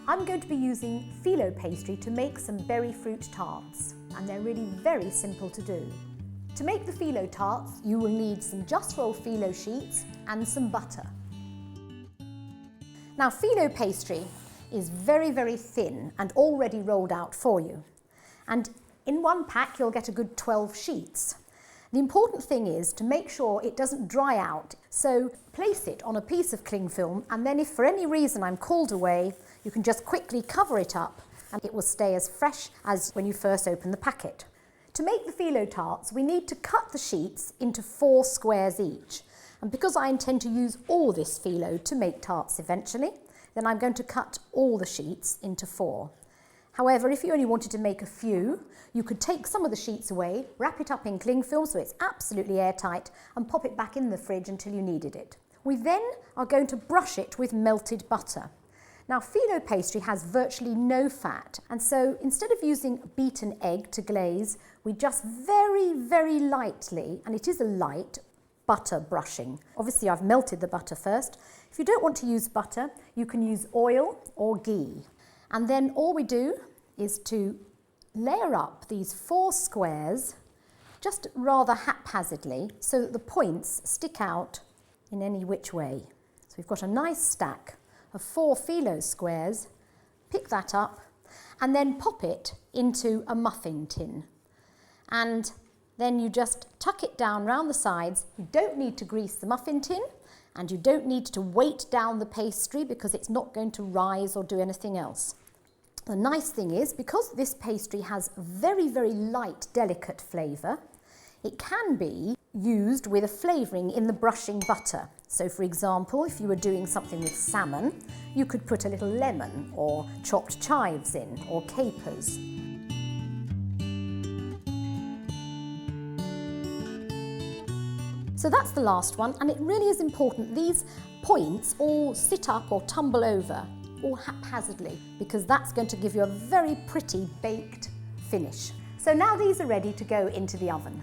I'm going to be using Filo pastry to make some berry fruit tarts, and they're really very simple to do. To make the Filo tarts, you will need some Jus-Rol Filo sheets and some butter. Now, Filo pastry is very, very thin and already rolled out for you. And in one pack, you'll get a good 12 sheets. The important thing is to make sure it doesn't dry out. So place it on a piece of cling film, and then if for any reason I'm called away, you can just quickly cover it up and it will stay as fresh as when you first open the packet. To make the Filo tarts, we need to cut the sheets into 4 squares each. And because I intend to use all this Filo to make tarts eventually, then I'm going to cut all the sheets into 4. However, if you only wanted to make a few, you could take some of the sheets away, wrap it up in cling film so it's absolutely airtight, and pop it back in the fridge until you needed it. We then are going to brush it with melted butter. Now, Filo pastry has virtually no fat, and so instead of using beaten egg to glaze, we just very, very lightly, and it is a light, butter brushing. Obviously, I've melted the butter first. If you don't want to use butter, you can use oil or ghee. And then all we do is to layer up these 4 squares just rather haphazardly so that the points stick out in any which way. So we've got a nice stack of 4 Filo squares. Pick that up and then pop it into a muffin tin. And then you just tuck it down round the sides. You don't need to grease the muffin tin, and you don't need to weight down the pastry because it's not going to rise or do anything else. The nice thing is, because this pastry has very, very light, delicate flavour, it can be used with a flavouring in the brushing butter. So for example, if you were doing something with salmon, you could put a little lemon or chopped chives in, or capers. So that's the last one, and it really is important these points all sit up or tumble over, all haphazardly, because that's going to give you a very pretty baked finish. So now these are ready to go into the oven.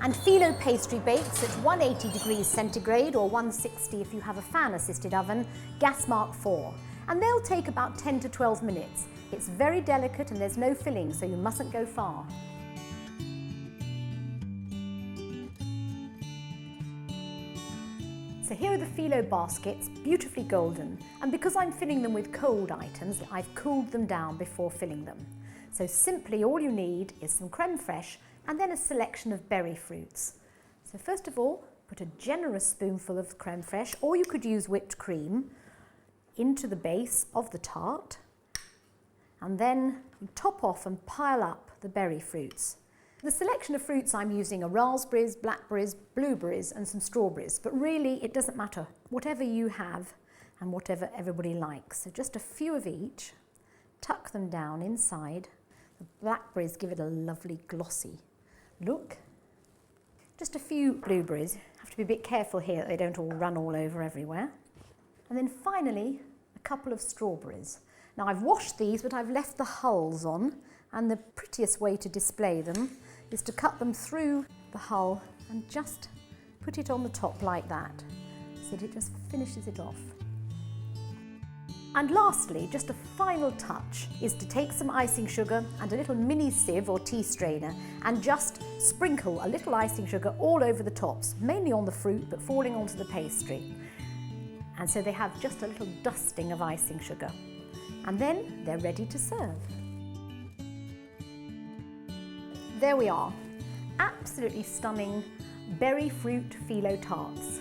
And Filo pastry bakes at 180 degrees centigrade or 160 if you have a fan-assisted oven, gas mark 4. And they'll take about 10 to 12 minutes. It's very delicate and there's no filling, so you mustn't go far. So here are the Filo baskets, beautifully golden, and because I'm filling them with cold items, I've cooled them down before filling them. So simply all you need is some crème fraiche and then a selection of berry fruits. So first of all, put a generous spoonful of crème fraiche, or you could use whipped cream, into the base of the tart, and then top off and pile up the berry fruits. The selection of fruits I'm using are raspberries, blackberries, blueberries and some strawberries, but really it doesn't matter, whatever you have and whatever everybody likes. So just a few of each, tuck them down inside. The blackberries give it a lovely glossy look. Just a few blueberries, have to be a bit careful here that they don't all run all over everywhere. And then finally a couple of strawberries. Now I've washed these, but I've left the hulls on, and the prettiest way to display them is to cut them through the hull and just put it on the top like that, so that it just finishes it off. And lastly, just a final touch is to take some icing sugar and a little mini sieve or tea strainer and just sprinkle a little icing sugar all over the tops, mainly on the fruit but falling onto the pastry. And so they have just a little dusting of icing sugar. And then they're ready to serve. There we are, absolutely stunning berry fruit Filo tarts.